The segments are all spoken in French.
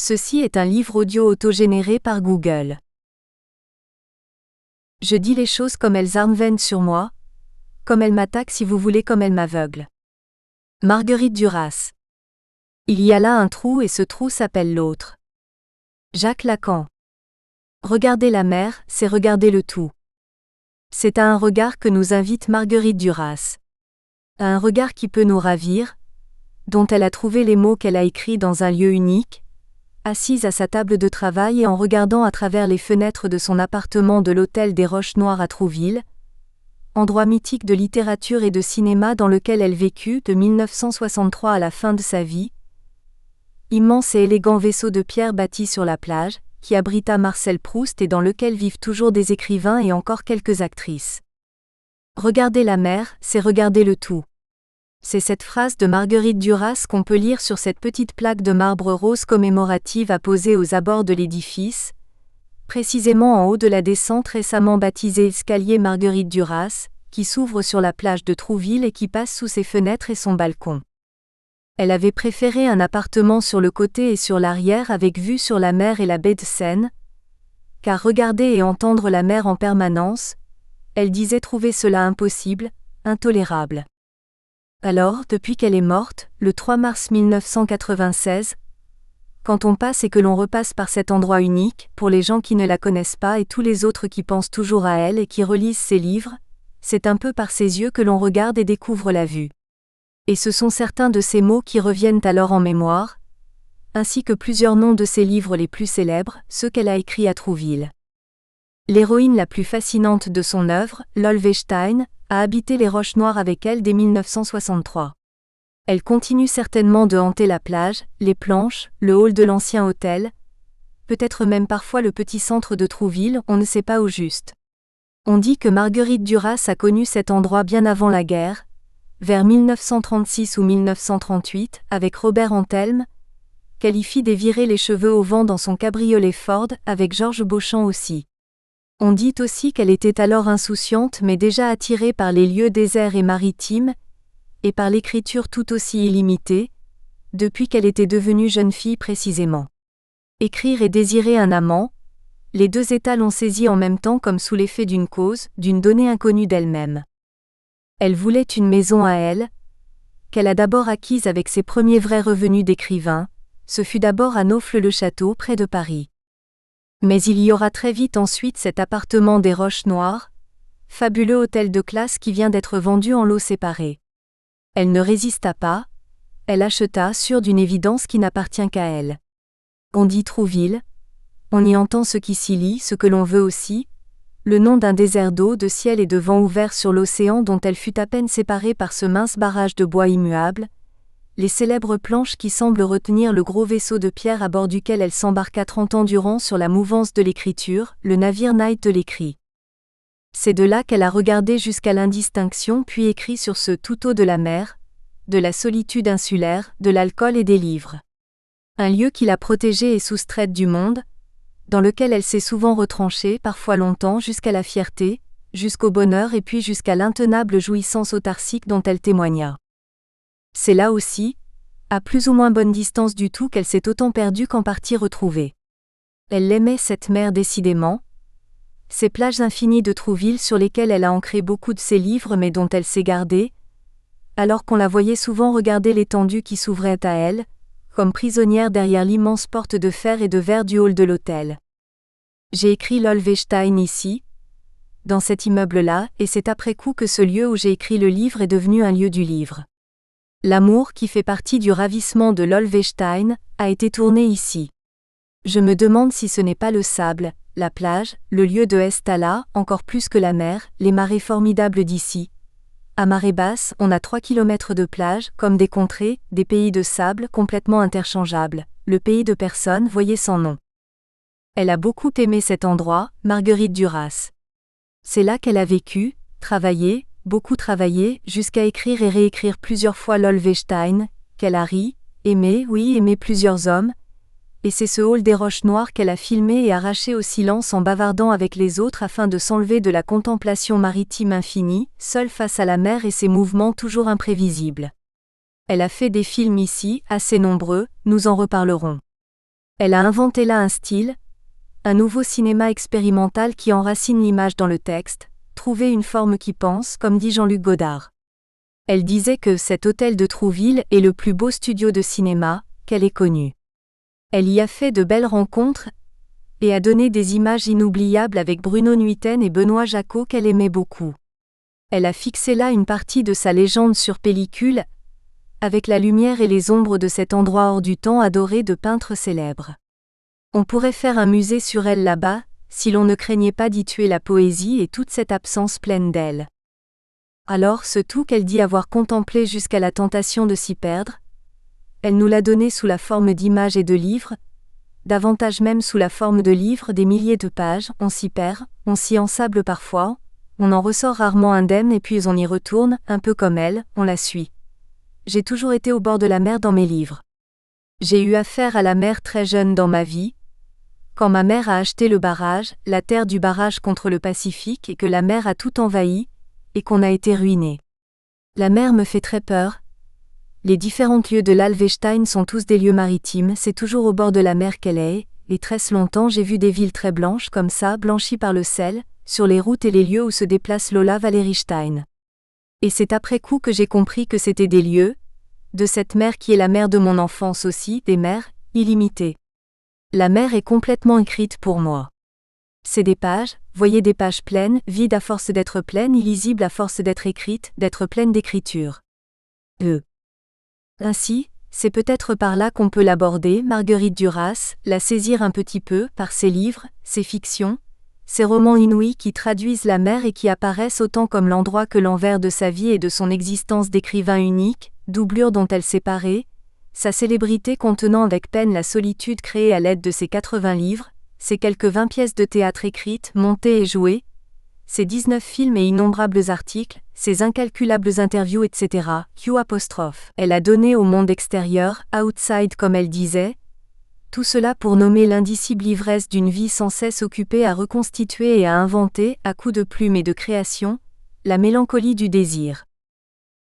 Ceci est un livre audio autogénéré par Google. Je dis les choses comme elles adviennent sur moi, comme elles m'attaquent si vous voulez, comme elles m'aveuglent. Marguerite Duras. Il y a là un trou et ce trou s'appelle l'autre. Jacques Lacan. Regarder la mer, c'est regarder le tout. C'est à un regard que nous invite Marguerite Duras. À un regard qui peut nous ravir, dont elle a trouvé les mots qu'elle a écrits dans un lieu unique, assise à sa table de travail et en regardant à travers les fenêtres de son appartement de l'hôtel des Roches-Noires à Trouville, endroit mythique de littérature et de cinéma dans lequel elle vécut de 1963 à la fin de sa vie. Immense et élégant vaisseau de pierre bâti sur la plage, qui abrita Marcel Proust et dans lequel vivent toujours des écrivains et encore quelques actrices. Regarder la mer, c'est regarder le tout. C'est cette phrase de Marguerite Duras qu'on peut lire sur cette petite plaque de marbre rose commémorative apposée aux abords de l'édifice, précisément en haut de la descente récemment baptisée escalier Marguerite Duras, qui s'ouvre sur la plage de Trouville et qui passe sous ses fenêtres et son balcon. Elle avait préféré un appartement sur le côté et sur l'arrière avec vue sur la mer et la baie de Seine, car regarder et entendre la mer en permanence, elle disait trouver cela impossible, intolérable. Alors, depuis qu'elle est morte, le 3 mars 1996, quand on passe et que l'on repasse par cet endroit unique, pour les gens qui ne la connaissent pas et tous les autres qui pensent toujours à elle et qui relisent ses livres, c'est un peu par ses yeux que l'on regarde et découvre la vue. Et ce sont certains de ces mots qui reviennent alors en mémoire, ainsi que plusieurs noms de ses livres les plus célèbres, ceux qu'elle a écrits à Trouville. L'héroïne la plus fascinante de son œuvre, Lolwestein, a habité les Roches-Noires avec elle dès 1963. Elle continue certainement de hanter la plage, les planches, le hall de l'ancien hôtel, peut-être même parfois le petit centre de Trouville, on ne sait pas au juste. On dit que Marguerite Duras a connu cet endroit bien avant la guerre, vers 1936 ou 1938, avec Robert Antelme, qu'elle y fit dévirer les cheveux au vent dans son cabriolet Ford, avec Georges Beauchamp aussi. On dit aussi qu'elle était alors insouciante mais déjà attirée par les lieux déserts et maritimes, et par l'écriture tout aussi illimitée, depuis qu'elle était devenue jeune fille précisément. Écrire et désirer un amant, les deux états l'ont saisie en même temps comme sous l'effet d'une cause, d'une donnée inconnue d'elle-même. Elle voulait une maison à elle, qu'elle a d'abord acquise avec ses premiers vrais revenus d'écrivain, ce fut d'abord à Naufle-le-Château près de Paris. Mais il y aura très vite ensuite cet appartement des Roches-Noires, fabuleux hôtel de classe qui vient d'être vendu en lots séparés. Elle ne résista pas, elle acheta sûre d'une évidence qui n'appartient qu'à elle. On dit Trouville, on y entend ce qui s'y lit, ce que l'on veut aussi, le nom d'un désert d'eau, de ciel et de vent ouvert sur l'océan dont elle fut à peine séparée par ce mince barrage de bois immuable, les célèbres planches qui semblent retenir le gros vaisseau de pierre à bord duquel elle s'embarqua 30 ans durant sur la mouvance de l'écriture, le navire Knight de l'écrit. C'est de là qu'elle a regardé jusqu'à l'indistinction puis écrit sur ce tout haut de la mer, de la solitude insulaire, de l'alcool et des livres. Un lieu qui l'a protégée et soustraite du monde, dans lequel elle s'est souvent retranchée, parfois longtemps, jusqu'à la fierté, jusqu'au bonheur et puis jusqu'à l'intenable jouissance autarcique dont elle témoigna. C'est là aussi, à plus ou moins bonne distance du tout, qu'elle s'est autant perdue qu'en partie retrouvée. Elle l'aimait cette mer décidément, ces plages infinies de Trouville sur lesquelles elle a ancré beaucoup de ses livres mais dont elle s'est gardée, alors qu'on la voyait souvent regarder l'étendue qui s'ouvrait à elle, comme prisonnière derrière l'immense porte de fer et de verre du hall de l'hôtel. J'ai écrit Lolwestein ici, dans cet immeuble-là, et c'est après coup que ce lieu où j'ai écrit le livre est devenu un lieu du livre. L'amour qui fait partie du ravissement de Lolwestein a été tourné ici. Je me demande si ce n'est pas le sable, la plage, le lieu de Estala, encore plus que la mer, les marées formidables d'ici. À marée basse, on a 3 kilomètres de plage, comme des contrées, des pays de sable complètement interchangeables, le pays de personne voyez sans nom. Elle a beaucoup aimé cet endroit, Marguerite Duras. C'est là qu'elle a vécu, travaillé, beaucoup travaillé, jusqu'à écrire et réécrire plusieurs fois Lolwestein, qu'elle a ri, aimé plusieurs hommes, et c'est ce hall des Roches-Noires qu'elle a filmé et arraché au silence en bavardant avec les autres afin de s'enlever de la contemplation maritime infinie, seule face à la mer et ses mouvements toujours imprévisibles. Elle a fait des films ici, assez nombreux, nous en reparlerons. Elle a inventé là un style, un nouveau cinéma expérimental qui enracine l'image dans le texte, trouver une forme qui pense, comme dit Jean-Luc Godard. Elle disait que cet hôtel de Trouville est le plus beau studio de cinéma qu'elle ait connu. Elle y a fait de belles rencontres et a donné des images inoubliables avec Bruno Nuiten et Benoît Jacquot qu'elle aimait beaucoup. Elle a fixé là une partie de sa légende sur pellicule, avec la lumière et les ombres de cet endroit hors du temps adoré de peintres célèbres. On pourrait faire un musée sur elle là-bas, si l'on ne craignait pas d'y tuer la poésie et toute cette absence pleine d'elle. Alors ce tout qu'elle dit avoir contemplé jusqu'à la tentation de s'y perdre, elle nous l'a donné sous la forme d'images et de livres, davantage même sous la forme de livres des milliers de pages, on s'y perd, on s'y ensable parfois, on en ressort rarement indemne et puis on y retourne, un peu comme elle, on la suit. J'ai toujours été au bord de la mer dans mes livres. J'ai eu affaire à la mer très jeune dans ma vie, quand ma mère a acheté le barrage, la terre du barrage contre le Pacifique et que la mer a tout envahi, et qu'on a été ruiné. La mer me fait très peur. Les différents lieux de l'Alvestein sont tous des lieux maritimes, c'est toujours au bord de la mer qu'elle est, et très longtemps j'ai vu des villes très blanches comme ça, blanchies par le sel, sur les routes et les lieux où se déplace Lola Valeristein. Et c'est après coup que j'ai compris que c'était des lieux, de cette mer qui est la mer de mon enfance aussi, des mers, illimitées. La mer est complètement écrite pour moi. C'est des pages, voyez des pages pleines, vides à force d'être pleines, illisibles à force d'être écrites, d'être pleines d'écriture. Ainsi, c'est peut-être par là qu'on peut l'aborder, Marguerite Duras, la saisir un petit peu, par ses livres, ses fictions, ses romans inouïs qui traduisent la mer et qui apparaissent autant comme l'endroit que l'envers de sa vie et de son existence d'écrivain unique, doublure dont elle s'est parée, sa célébrité contenant avec peine la solitude créée à l'aide de ses 80 livres, ses quelques 20 pièces de théâtre écrites, montées et jouées, ses 19 films et innombrables articles, ses incalculables interviews etc. Elle a donné au monde extérieur, outside comme elle disait, tout cela pour nommer l'indicible ivresse d'une vie sans cesse occupée à reconstituer et à inventer, à coups de plume et de création, la mélancolie du désir.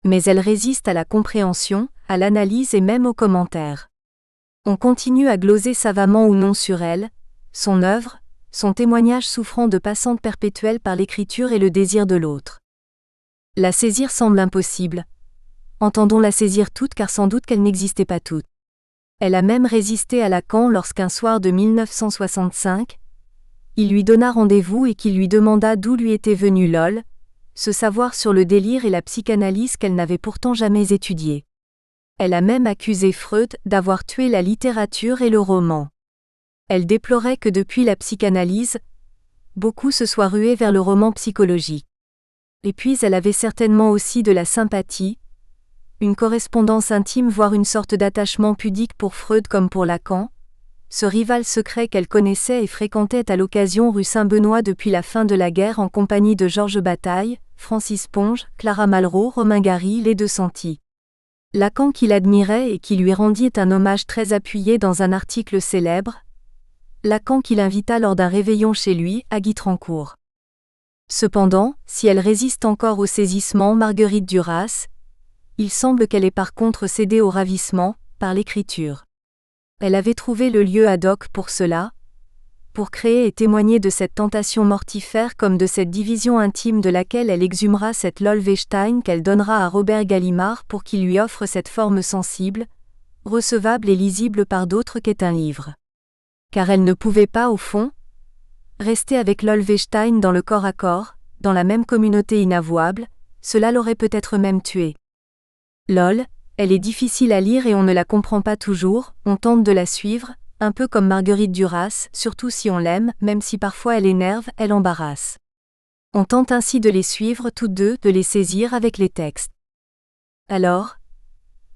Mais elle résiste à la compréhension, à l'analyse et même aux commentaires. On continue à gloser savamment ou non sur elle, son œuvre, son témoignage souffrant de passante perpétuelle par l'écriture et le désir de l'autre. La saisir semble impossible. Entendons-la saisir toute car sans doute qu'elle n'existait pas toute. Elle a même résisté à Lacan lorsqu'un soir de 1965, il lui donna rendez-vous et qu'il lui demanda d'où lui était venu LOL, ce savoir sur le délire et la psychanalyse qu'elle n'avait pourtant jamais étudié. Elle a même accusé Freud d'avoir tué la littérature et le roman. Elle déplorait que depuis la psychanalyse, beaucoup se soient rués vers le roman psychologique. Et puis elle avait certainement aussi de la sympathie, une correspondance intime voire une sorte d'attachement pudique pour Freud comme pour Lacan, ce rival secret qu'elle connaissait et fréquentait à l'occasion rue Saint-Benoît depuis la fin de la guerre en compagnie de Georges Bataille, Francis Ponge, Clara Malraux, Romain Gary, les deux Santi. Lacan qui l'admirait et qui lui rendit un hommage très appuyé dans un article célèbre, Lacan qui l'invita lors d'un réveillon chez lui, à Guitrancourt. Cependant, si elle résiste encore au saisissement Marguerite Duras, il semble qu'elle ait par contre cédé au ravissement, par l'écriture. Elle avait trouvé le lieu ad hoc pour cela, pour créer et témoigner de cette tentation mortifère comme de cette division intime de laquelle elle exhumera cette Lolvestein qu'elle donnera à Robert Gallimard pour qu'il lui offre cette forme sensible, recevable et lisible par d'autres qu'est un livre. Car elle ne pouvait pas, au fond, rester avec Lolvestein dans le corps à corps, dans la même communauté inavouable, cela l'aurait peut-être même tuée. Lol, elle est difficile à lire et on ne la comprend pas toujours, on tente de la suivre, un peu comme Marguerite Duras, surtout si on l'aime, même si parfois elle énerve, elle embarrasse. On tente ainsi de les suivre toutes deux, de les saisir avec les textes. Alors,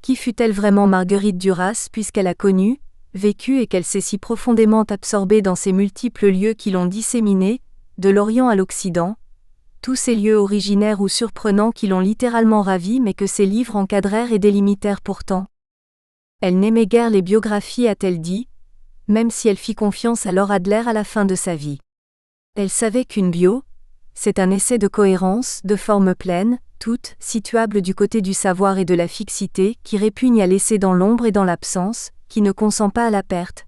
qui fut-elle vraiment Marguerite Duras puisqu'elle a connu, vécu et qu'elle s'est si profondément absorbée dans ces multiples lieux qui l'ont disséminée, de l'Orient à l'Occident, tous ces lieux originaires ou surprenants qui l'ont littéralement ravie mais que ses livres encadrèrent et délimitèrent pourtant. Elle n'aimait guère les biographies a-t-elle dit, même si elle fit confiance à Laura Adler à la fin de sa vie. Elle savait qu'une bio, c'est un essai de cohérence, de forme pleine, toute, situable du côté du savoir et de la fixité, qui répugne à laisser dans l'ombre et dans l'absence, qui ne consent pas à la perte,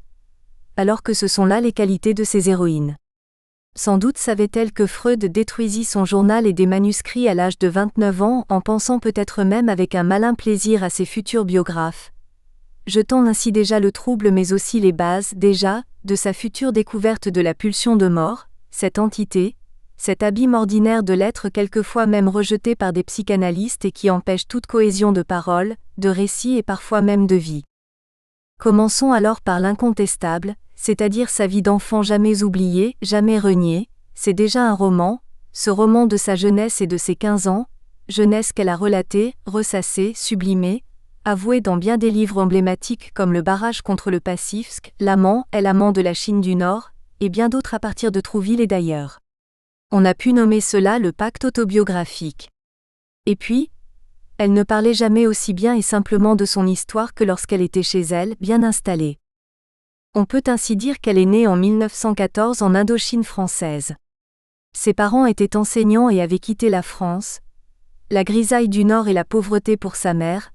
alors que ce sont là les qualités de ces héroïnes. Sans doute savait-elle que Freud détruisit son journal et des manuscrits à l'âge de 29 ans en pensant peut-être même avec un malin plaisir à ses futurs biographes, jetant ainsi déjà le trouble mais aussi les bases, déjà, de sa future découverte de la pulsion de mort, cette entité, cet abîme ordinaire de l'être quelquefois même rejeté par des psychanalystes et qui empêche toute cohésion de parole, de récit et parfois même de vie. Commençons alors par l'incontestable, c'est-à-dire sa vie d'enfant jamais oubliée, jamais reniée, c'est déjà un roman, ce roman de sa jeunesse et de ses 15 ans, jeunesse qu'elle a relatée, ressassée, sublimée, avouée dans bien des livres emblématiques comme Le barrage contre le Pacifsk, L'amant est l'amant de la Chine du Nord, et bien d'autres à partir de Trouville et d'ailleurs. On a pu nommer cela le pacte autobiographique. Et puis, elle ne parlait jamais aussi bien et simplement de son histoire que lorsqu'elle était chez elle, bien installée. On peut ainsi dire qu'elle est née en 1914 en Indochine française. Ses parents étaient enseignants et avaient quitté la France, la grisaille du Nord et la pauvreté pour sa mère,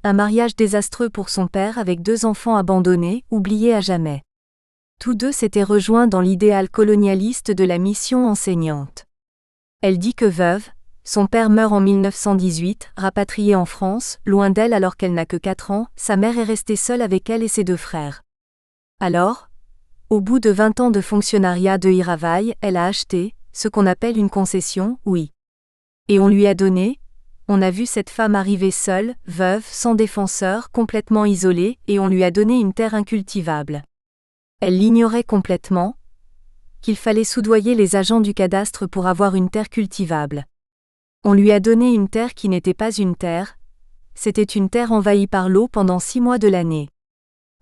un mariage désastreux pour son père avec 2 enfants abandonnés, oubliés à jamais. Tous deux s'étaient rejoints dans l'idéal colonialiste de la mission enseignante. Elle dit que veuve, son père meurt en 1918, rapatriée en France, loin d'elle alors qu'elle n'a que 4 ans, sa mère est restée seule avec elle et ses 2 frères. Alors, au bout de 20 ans de fonctionnariat de Iravail, elle a acheté, ce qu'on appelle une concession, oui. Et on lui a donné, on a vu cette femme arriver seule, veuve, sans défenseur, complètement isolée, et on lui a donné une terre incultivable. Elle l'ignorait complètement, qu'il fallait soudoyer les agents du cadastre pour avoir une terre cultivable. On lui a donné une terre qui n'était pas une terre, c'était une terre envahie par l'eau pendant 6 mois de l'année.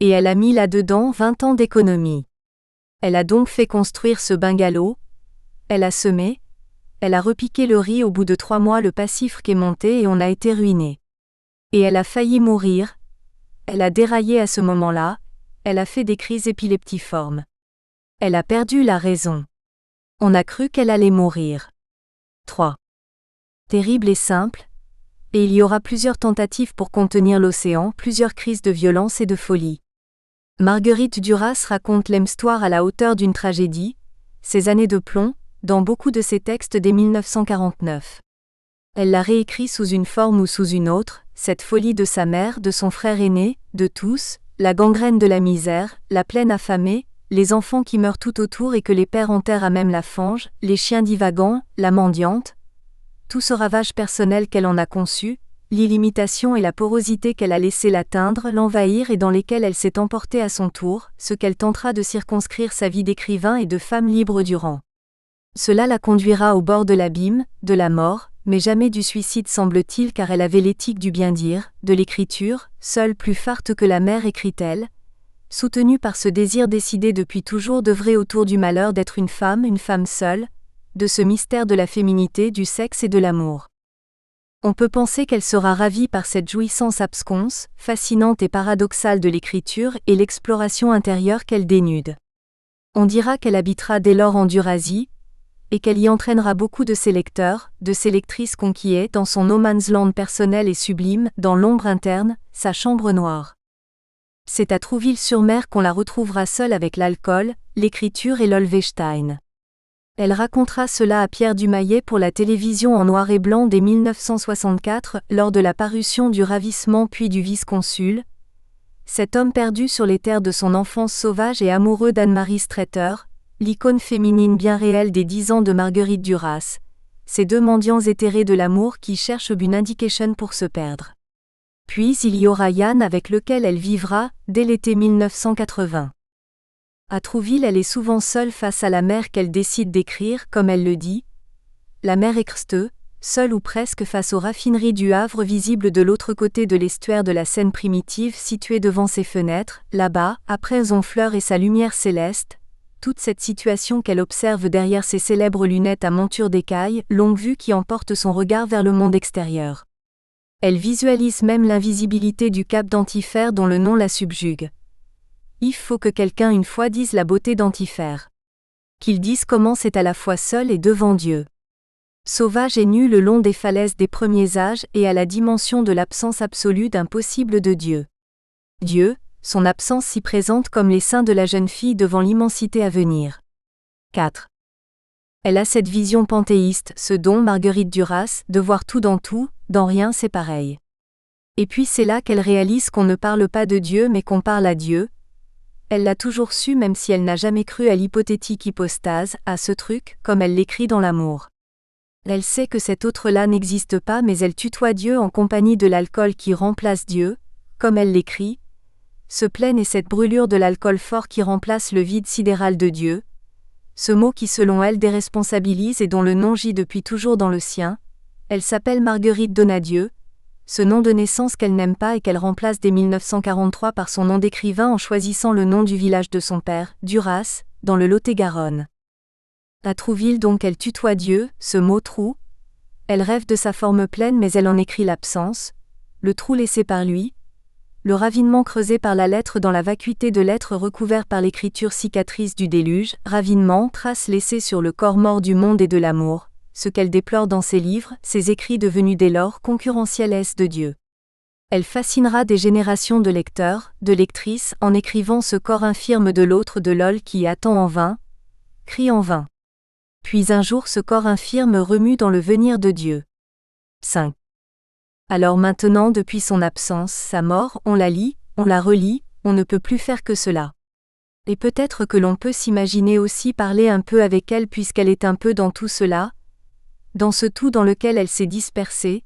Et elle a mis là-dedans 20 ans d'économie. Elle a donc fait construire ce bungalow, elle a semé, elle a repiqué le riz au bout de 3 mois le Pacifsk est monté et on a été ruiné. Et elle a failli mourir, elle a déraillé à ce moment-là, elle a fait des crises épileptiformes. Elle a perdu la raison. On a cru qu'elle allait mourir. 3. Terrible et simple, et il y aura plusieurs tentatives pour contenir l'océan, plusieurs crises de violence et de folie. Marguerite Duras raconte l'histoire à la hauteur d'une tragédie, ses années de plomb, dans beaucoup de ses textes dès 1949. Elle l'a réécrit sous une forme ou sous une autre, cette folie de sa mère, de son frère aîné, de tous, la gangrène de la misère, la plaine affamée, les enfants qui meurent tout autour et que les pères enterrent à même la fange, les chiens divagants, la mendiante. Tout ce ravage personnel qu'elle en a conçu, l'illimitation et la porosité qu'elle a laissé l'atteindre, l'envahir et dans lesquelles elle s'est emportée à son tour, ce qu'elle tentera de circonscrire sa vie d'écrivain et de femme libre durant. Cela la conduira au bord de l'abîme, de la mort, mais jamais du suicide semble-t-il car elle avait l'éthique du bien-dire, de l'écriture, seule plus farce que la mer écrit-elle, soutenue par ce désir décidé depuis toujours d'œuvrer autour du malheur d'être une femme seule, de ce mystère de la féminité, du sexe et de l'amour. On peut penser qu'elle sera ravie par cette jouissance absconse, fascinante et paradoxale de l'écriture et l'exploration intérieure qu'elle dénude. On dira qu'elle habitera dès lors en Eurasie, et qu'elle y entraînera beaucoup de ses lecteurs, de ses lectrices conquiers dans son no man's land personnel et sublime, dans l'ombre interne, sa chambre noire. C'est à Trouville-sur-Mer qu'on la retrouvera seule avec l'alcool, l'écriture et l'Olvestein. Elle racontera cela à Pierre Dumaillet pour la télévision en noir et blanc dès 1964, lors de la parution du Ravissement puis du Vice-Consul. Cet homme perdu sur les terres de son enfance sauvage et amoureux d'Anne-Marie Streeter, l'icône féminine bien réelle des 10 ans de Marguerite Duras, ces 2 mendiants éthérés de l'amour qui cherchent une indication pour se perdre. Puis il y aura Yann avec lequel elle vivra, dès l'été 1980. À Trouville, elle est souvent seule face à la mer qu'elle décide d'écrire, comme elle le dit. La mer Exteux, seule ou presque face aux raffineries du Havre visibles de l'autre côté de l'estuaire de la Seine primitive située devant ses fenêtres, là-bas, après Honfleur et sa lumière céleste, toute cette situation qu'elle observe derrière ses célèbres lunettes à monture d'écaille, longue vue qui emporte son regard vers le monde extérieur. Elle visualise même l'invisibilité du cap d'Antifer dont le nom la subjugue. Il faut que quelqu'un une fois dise la beauté d'Antifer. Qu'il dise comment c'est à la fois seul et devant Dieu. Sauvage et nu le long des falaises des premiers âges et à la dimension de l'absence absolue d'un possible de Dieu. Dieu, son absence si présente comme les seins de la jeune fille devant l'immensité à venir. 4. Elle a cette vision panthéiste, ce don Marguerite Duras, de voir tout, dans rien c'est pareil. Et puis c'est là qu'elle réalise qu'on ne parle pas de Dieu mais qu'on parle à Dieu. Elle l'a toujours su même si elle n'a jamais cru à l'hypothétique hypostase, à ce truc, comme elle l'écrit dans l'Amour. Elle sait que cet autre-là n'existe pas mais elle tutoie Dieu en compagnie de l'alcool qui remplace Dieu, comme elle l'écrit. Ce plein est cette brûlure de l'alcool fort qui remplace le vide sidéral de Dieu. Ce mot qui selon elle déresponsabilise et dont le nom gît depuis toujours dans le sien. Elle s'appelle Marguerite Donadieu. Ce nom de naissance qu'elle n'aime pas et qu'elle remplace dès 1943 par son nom d'écrivain en choisissant le nom du village de son père, Duras, dans le Lot-et-Garonne. À Trouville donc elle tutoie Dieu, ce mot trou. Elle rêve de sa forme pleine mais elle en écrit l'absence, le trou laissé par lui, le ravinement creusé par la lettre dans la vacuité de l'être recouvert par l'écriture cicatrice du déluge, ravinement, trace laissée sur le corps mort du monde et de l'amour. Ce qu'elle déplore dans ses livres, ses écrits devenus dès lors concurrentiels de Dieu. Elle fascinera des générations de lecteurs, de lectrices, en écrivant ce corps infirme de l'autre de l'ol qui attend en vain, crie en vain. Puis un jour ce corps infirme remue dans le venir de Dieu. 5. Alors maintenant depuis son absence, sa mort, on la lit, on la relit, on ne peut plus faire que cela. Et peut-être que l'on peut s'imaginer aussi parler un peu avec elle puisqu'elle est un peu dans tout cela, dans ce tout dans lequel elle s'est dispersée,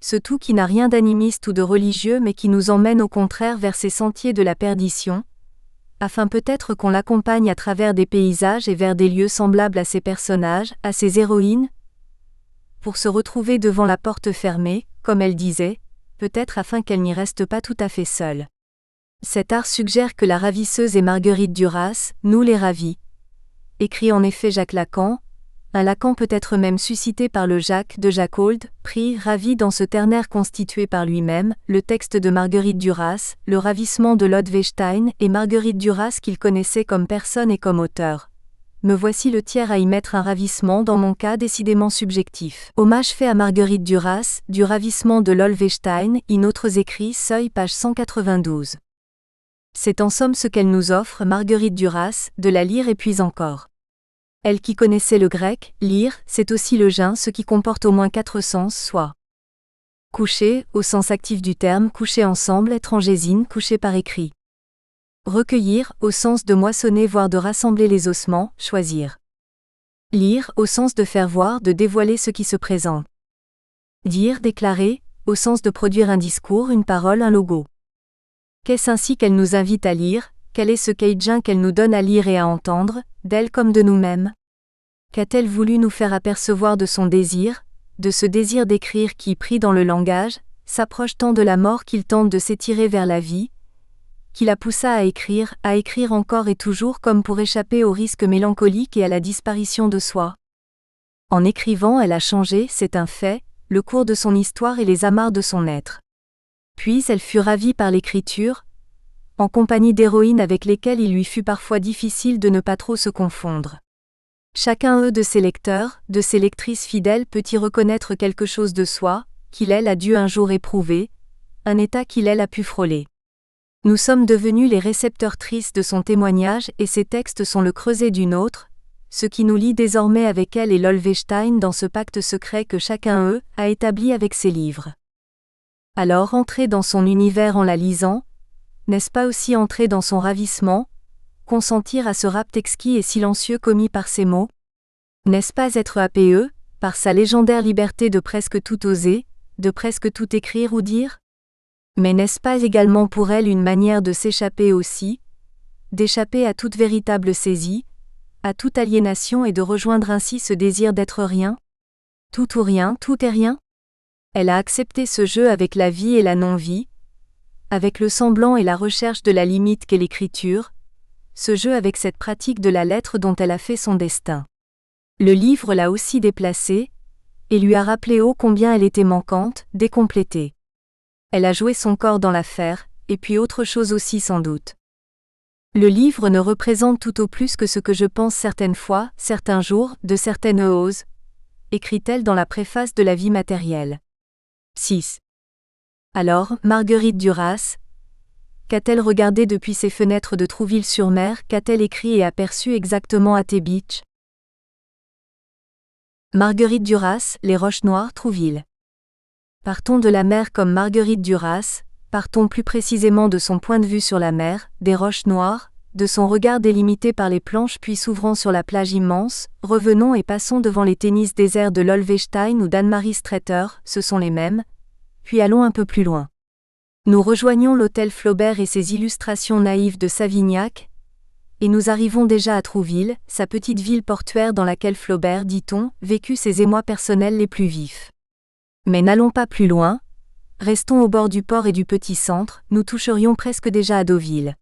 ce tout qui n'a rien d'animiste ou de religieux mais qui nous emmène au contraire vers ces sentiers de la perdition, afin peut-être qu'on l'accompagne à travers des paysages et vers des lieux semblables à ses personnages, à ses héroïnes, pour se retrouver devant la porte fermée, comme elle disait, peut-être afin qu'elle n'y reste pas tout à fait seule. Cet art suggère que la ravisseuse est Marguerite Duras, nous les ravis. Écrit en effet Jacques Lacan, un Lacan peut-être même suscité par le Jacques de Jacold, pris, ravi dans ce ternaire constitué par lui-même, le texte de Marguerite Duras, le ravissement de Lodwestein et Marguerite Duras qu'il connaissait comme personne et comme auteur. Me voici le tiers à y mettre un ravissement dans mon cas décidément subjectif. Hommage fait à Marguerite Duras, du ravissement de Lodwestein, in autres écrits, Seuil page 192. C'est en somme ce qu'elle nous offre, Marguerite Duras, de la lire et puis encore. Elle qui connaissait le grec, lire, c'est aussi le gin, ce qui comporte au moins 4 sens, soit coucher, au sens actif du terme, coucher ensemble, étrangésine, coucher par écrit. Recueillir, au sens de moissonner voire de rassembler les ossements, choisir. Lire, au sens de faire voir, de dévoiler ce qui se présente. Dire, déclarer, au sens de produire un discours, une parole, un logo. Qu'est-ce ainsi qu'elle nous invite à lire, quel est ce caïdjin qu'elle nous donne à lire et à entendre, d'elle comme de nous-mêmes? Qu'a-t-elle voulu nous faire apercevoir de son désir, de ce désir d'écrire qui, pris dans le langage, s'approche tant de la mort qu'il tente de s'étirer vers la vie, qui la poussa à écrire encore et toujours comme pour échapper au risque mélancolique et à la disparition de soi? En écrivant, elle a changé, c'est un fait, le cours de son histoire et les amarres de son être. Puis elle fut ravie par l'écriture, en compagnie d'héroïnes avec lesquelles il lui fut parfois difficile de ne pas trop se confondre. Chacun de ses lecteurs, de ses lectrices fidèles peut y reconnaître quelque chose de soi, qu'il elle a dû un jour éprouver, un état qu'il elle a pu frôler. Nous sommes devenus les récepteurs tristes de son témoignage et ses textes sont le creuset d'une autre, ce qui nous lie désormais avec elle et Lodwestein dans ce pacte secret que chacun a établi avec ses livres. Alors entrer dans son univers en la lisant, n'est-ce pas aussi entrer dans son ravissement, consentir à ce rapt exquis et silencieux commis par ses mots? N'est-ce pas être happé, par sa légendaire liberté de presque tout oser, de presque tout écrire ou dire? Mais n'est-ce pas également pour elle une manière de s'échapper aussi, d'échapper à toute véritable saisie, à toute aliénation et de rejoindre ainsi ce désir d'être rien? Tout ou rien, tout est rien? Elle a accepté ce jeu avec la vie et la non-vie, avec le semblant et la recherche de la limite qu'est l'écriture, ce jeu avec cette pratique de la lettre dont elle a fait son destin. Le livre l'a aussi déplacée, et lui a rappelé combien elle était manquante, décomplétée. Elle a joué son corps dans l'affaire, et puis autre chose aussi sans doute. Le livre ne représente tout au plus que ce que je pense certaines fois, certains jours, de certaines oses, écrit-elle dans la préface de la vie matérielle. 6. Alors, Marguerite Duras, Qu'a-t-elle regardé depuis ses fenêtres de Trouville-sur-Mer? Qu'a-t-elle écrit et aperçu exactement à Tay Beach? Marguerite Duras, Les Roches Noires, Trouville. Partons de la mer comme Marguerite Duras, partons plus précisément de son point de vue sur la mer, des Roches Noires, de son regard délimité par les planches puis s'ouvrant sur la plage immense, revenons et passons devant les tennis déserts de Lolvestein ou d'Anne-Marie Streeter, ce sont les mêmes, puis allons un peu plus loin. Nous rejoignons l'hôtel Flaubert et ses illustrations naïves de Savignac, et nous arrivons déjà à Trouville, sa petite ville portuaire dans laquelle Flaubert, dit-on, vécut ses émois personnels les plus vifs. Mais n'allons pas plus loin, restons au bord du port et du petit centre, nous toucherions presque déjà à Deauville.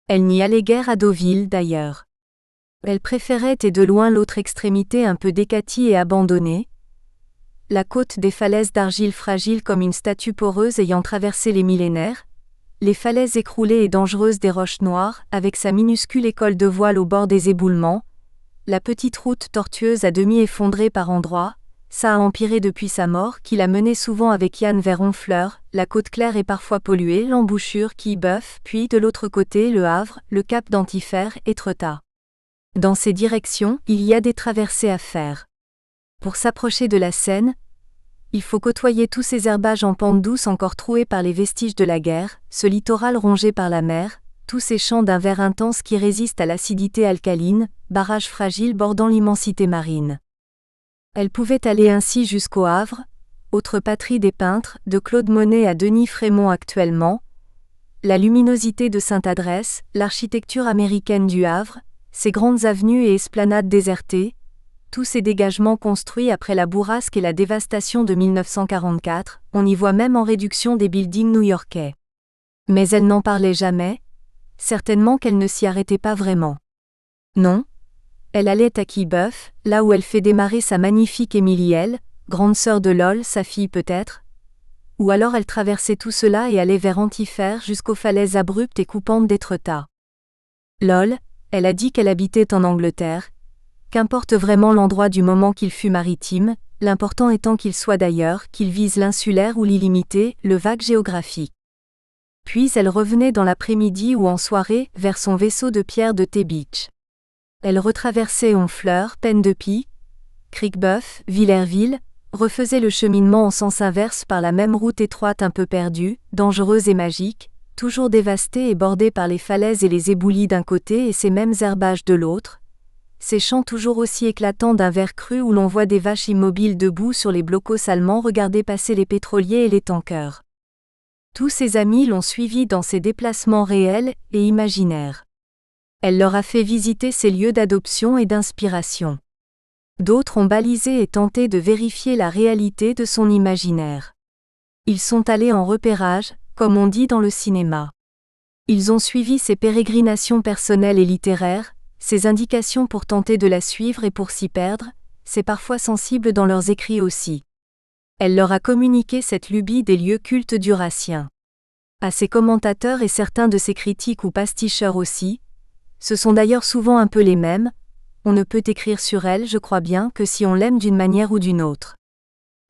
Elle n'y allait guère à Deauville d'ailleurs. Elle préférait et de loin l'autre extrémité un peu décatie et abandonnée, la côte des falaises d'argile fragile comme une statue poreuse ayant traversé les millénaires, les falaises écroulées et dangereuses des Roches Noires, avec sa minuscule école de voile au bord des éboulements, la petite route tortueuse à demi effondrée par endroits, ça a empiré depuis sa mort, qui l'a menée souvent avec Yann vers Honfleur, la côte claire et parfois polluée, l'embouchure Quillebeuf, puis de l'autre côté le Havre, le cap d'Antifer, Étretat. Dans ces directions, il y a des traversées à faire. Pour s'approcher de la Seine, il faut côtoyer tous ces herbages en pente douce encore troués par les vestiges de la guerre, ce littoral rongé par la mer, tous ces champs d'un vert intense qui résistent à l'acidité alcaline, barrages fragiles bordant l'immensité marine. Elle pouvait aller ainsi jusqu'au Havre, autre patrie des peintres, de Claude Monet à Denis Frémont actuellement, la luminosité de Sainte-Adresse, l'architecture américaine du Havre, ses grandes avenues et esplanades désertées, tous ces dégagements construits après la bourrasque et la dévastation de 1944, on y voit même en réduction des buildings new-yorkais. Mais elle n'en parlait jamais, certainement qu'elle ne s'y arrêtait pas vraiment. Non, elle allait à Quillebeuf, là où elle fait démarrer sa magnifique Émilielle, grande sœur de Lol, sa fille peut-être. Ou alors elle traversait tout cela et allait vers Antifer jusqu'aux falaises abruptes et coupantes d'Étretat. Lol, elle a dit qu'elle habitait en Angleterre. Qu'importe vraiment l'endroit du moment qu'il fût maritime, l'important étant qu'il soit d'ailleurs, qu'il vise l'insulaire ou l'illimité, le vague géographique. Puis elle revenait dans l'après-midi ou en soirée, vers son vaisseau de pierre de Tay Beach. Elle retraversait Honfleur, Peine-de-Pie, Criquebeuf, Villerville, refaisait le cheminement en sens inverse par la même route étroite un peu perdue, dangereuse et magique, toujours dévastée et bordée par les falaises et les éboulis d'un côté et ces mêmes herbages de l'autre, ces champs toujours aussi éclatants d'un vert cru où l'on voit des vaches immobiles debout sur les blocos allemands regarder passer les pétroliers et les tankers. Tous ses amis l'ont suivi dans ses déplacements réels et imaginaires. Elle leur a fait visiter ses lieux d'adoption et d'inspiration. D'autres ont balisé et tenté de vérifier la réalité de son imaginaire. Ils sont allés en repérage, comme on dit dans le cinéma. Ils ont suivi ses pérégrinations personnelles et littéraires, ses indications pour tenter de la suivre et pour s'y perdre, c'est parfois sensible dans leurs écrits aussi. Elle leur a communiqué cette lubie des lieux cultes duraciens. À ses commentateurs et certains de ses critiques ou pasticheurs aussi, ce sont d'ailleurs souvent un peu les mêmes, on ne peut écrire sur elle, je crois bien, que si on l'aime d'une manière ou d'une autre.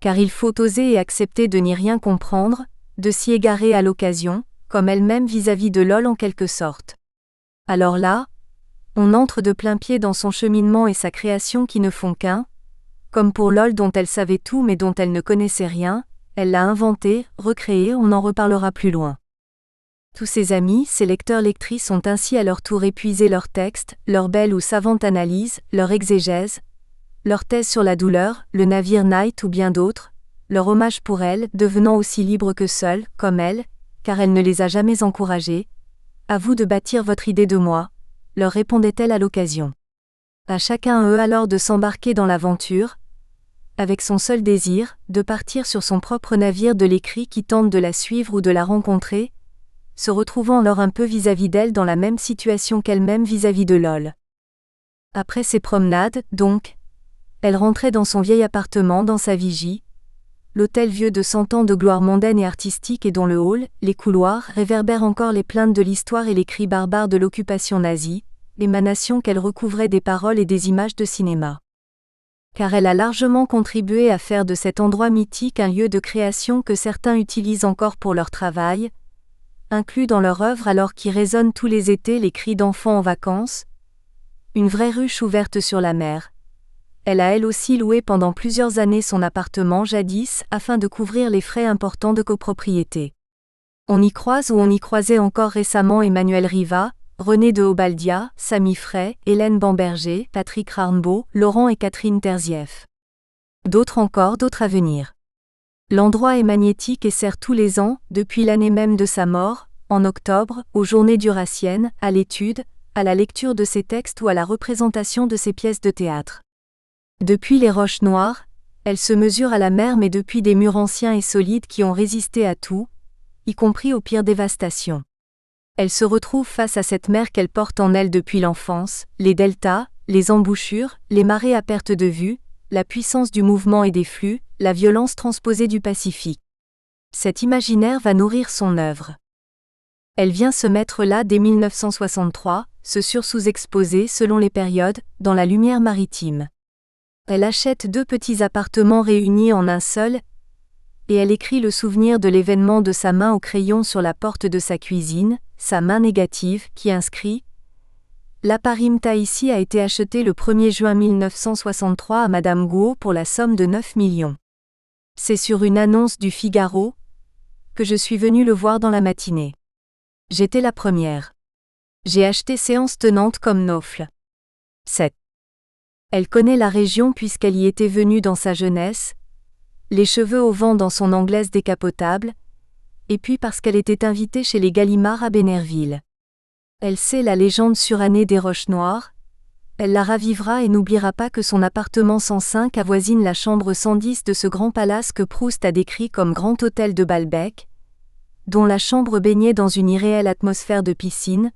Car il faut oser et accepter de n'y rien comprendre, de s'y égarer à l'occasion, comme elle-même vis-à-vis de Lol en quelque sorte. Alors là, on entre de plein pied dans son cheminement et sa création qui ne font qu'un, comme pour Lol dont elle savait tout mais dont elle ne connaissait rien, elle l'a inventé, recréé, on en reparlera plus loin. Tous ses amis, ses lecteurs-lectrices ont ainsi à leur tour épuisé leurs textes, leur belle ou savante analyse, leur exégèse, leur thèse sur la douleur, le navire Night ou bien d'autres, leur hommage pour elle, devenant aussi libre que seule, comme elle, car elle ne les a jamais encouragés. À vous de bâtir votre idée de moi, leur répondait-elle à l'occasion. À chacun eux alors de s'embarquer dans l'aventure, avec son seul désir, de partir sur son propre navire de l'écrit qui tente de la suivre ou de la rencontrer, se retrouvant alors un peu vis-à-vis d'elle dans la même situation qu'elle-même vis-à-vis de Lol. Après ces promenades, donc, elle rentrait dans son vieil appartement dans sa vigie, l'hôtel vieux de 100 ans de gloire mondaine et artistique et dont le hall, les couloirs, réverbèrent encore les plaintes de l'histoire et les cris barbares de l'occupation nazie, l'émanation qu'elle recouvrait des paroles et des images de cinéma. Car elle a largement contribué à faire de cet endroit mythique un lieu de création que certains utilisent encore pour leur travail, inclus dans leur œuvre alors qu'y résonnent tous les étés les cris d'enfants en vacances. Une vraie ruche ouverte sur la mer. Elle a elle aussi loué pendant plusieurs années son appartement jadis afin de couvrir les frais importants de copropriété. On y croise ou on y croisait encore récemment Emmanuel Riva, René de Obaldia, Samy Frey, Hélène Bamberger, Patrick Raimbault, Laurent et Catherine Terzieff. D'autres encore, d'autres à venir. L'endroit est magnétique et sert tous les ans, depuis l'année même de sa mort, en octobre, aux Journées Duraciennes, à l'étude, à la lecture de ses textes ou à la représentation de ses pièces de théâtre. Depuis les roches noires, elle se mesure à la mer mais depuis des murs anciens et solides qui ont résisté à tout, y compris aux pires dévastations. Elle se retrouve face à cette mer qu'elle porte en elle depuis l'enfance, les deltas, les embouchures, les marées à perte de vue, la puissance du mouvement et des flux, la violence transposée du Pacifique. Cet imaginaire va nourrir son œuvre. Elle vient se mettre là dès 1963, se sur-sous-exposer selon les périodes, dans la lumière maritime. Elle achète 2 petits appartements réunis en un seul, et elle écrit le souvenir de l'événement de sa main au crayon sur la porte de sa cuisine, sa main négative, qui inscrit « L'appareil Tahiti a été acheté le 1er juin 1963 à Madame Guo pour la somme de 9 millions. C'est sur une annonce du Figaro que je suis venue le voir dans la matinée. J'étais la première. J'ai acheté séance tenante comme Nofle. 7. Elle connaît la région puisqu'elle y était venue dans sa jeunesse, les cheveux au vent dans son anglaise décapotable, et puis parce qu'elle était invitée chez les Gallimard à Bénerville. Elle sait la légende surannée des Roches Noires, elle la ravivera et n'oubliera pas que son appartement 105 avoisine la chambre 110 de ce grand palace que Proust a décrit comme grand hôtel de Balbec, dont la chambre baignait dans une irréelle atmosphère de piscine,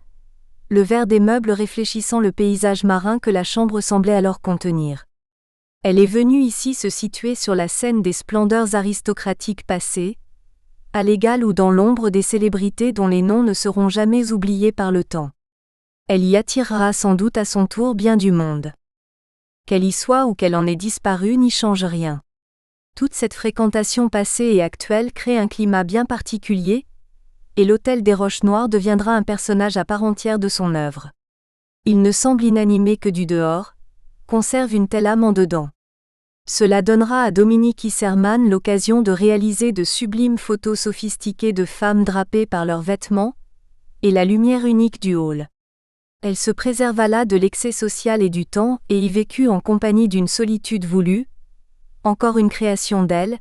le vert des meubles réfléchissant le paysage marin que la chambre semblait alors contenir. Elle est venue ici se situer sur la scène des splendeurs aristocratiques passées, à l'égal ou dans l'ombre des célébrités dont les noms ne seront jamais oubliés par le temps. Elle y attirera sans doute à son tour bien du monde. Qu'elle y soit ou qu'elle en ait disparu n'y change rien. Toute cette fréquentation passée et actuelle crée un climat bien particulier, et l'hôtel des Roches Noires deviendra un personnage à part entière de son œuvre. Il ne semble inanimé que du dehors, conserve une telle âme en dedans. Cela donnera à Dominique Isserman l'occasion de réaliser de sublimes photos sophistiquées de femmes drapées par leurs vêtements, et la lumière unique du hall. Elle se préserva là de l'excès social et du temps et y vécut en compagnie d'une solitude voulue, encore une création d'elle,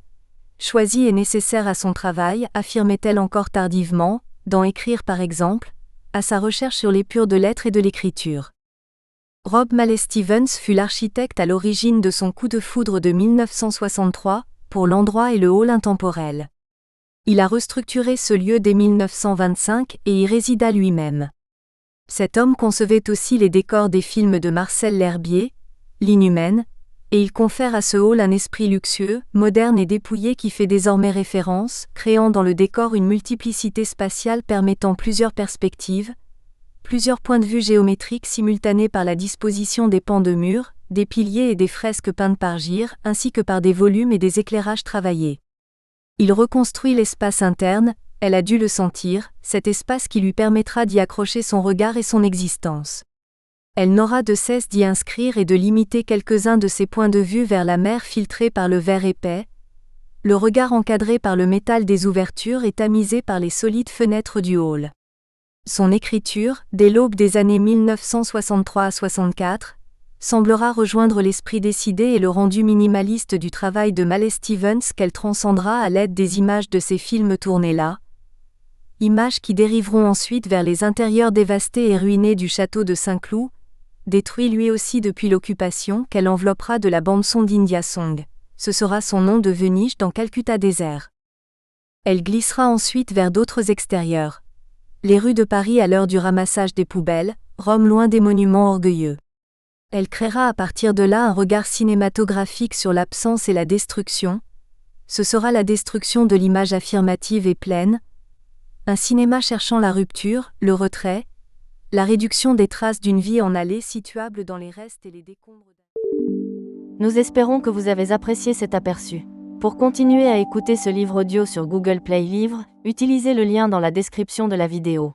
choisie et nécessaire à son travail, affirmait-elle encore tardivement, dans Écrire par exemple, à sa recherche sur l'épure de l'être et de l'écriture. Rob Malley-Stevens fut l'architecte à l'origine de son coup de foudre de 1963, pour l'endroit et le hall intemporel. Il a restructuré ce lieu dès 1925 et y résida lui-même. Cet homme concevait aussi les décors des films de Marcel L'Herbier, L'Inhumaine, et il confère à ce hall un esprit luxueux, moderne et dépouillé qui fait désormais référence, créant dans le décor une multiplicité spatiale permettant plusieurs perspectives, plusieurs points de vue géométriques simultanés par la disposition des pans de murs, des piliers et des fresques peintes par Gire, ainsi que par des volumes et des éclairages travaillés. Il reconstruit l'espace interne, elle a dû le sentir, cet espace qui lui permettra d'y accrocher son regard et son existence. Elle n'aura de cesse d'y inscrire et de limiter quelques-uns de ses points de vue vers la mer filtrée par le verre épais, le regard encadré par le métal des ouvertures et tamisé par les solides fenêtres du hall. Son écriture, dès l'aube des années 1963 à 64, semblera rejoindre l'esprit décidé et le rendu minimaliste du travail de Malley-Stevens qu'elle transcendra à l'aide des images de ses films tournés là, images qui dériveront ensuite vers les intérieurs dévastés et ruinés du château de Saint-Cloud, détruit lui aussi depuis l'occupation, qu'elle enveloppera de la bande-son d'India Song. Ce sera son nom de Venise dans Calcutta Désert. Elle glissera ensuite vers d'autres extérieurs. Les rues de Paris à l'heure du ramassage des poubelles, Rome loin des monuments orgueilleux. Elle créera à partir de là un regard cinématographique sur l'absence et la destruction. Ce sera la destruction de l'image affirmative et pleine, un cinéma cherchant la rupture, le retrait, la réduction des traces d'une vie en allée situable dans les restes et les décombres. Nous espérons que vous avez apprécié cet aperçu. Pour continuer à écouter ce livre audio sur Google Play Livres, utilisez le lien dans la description de la vidéo.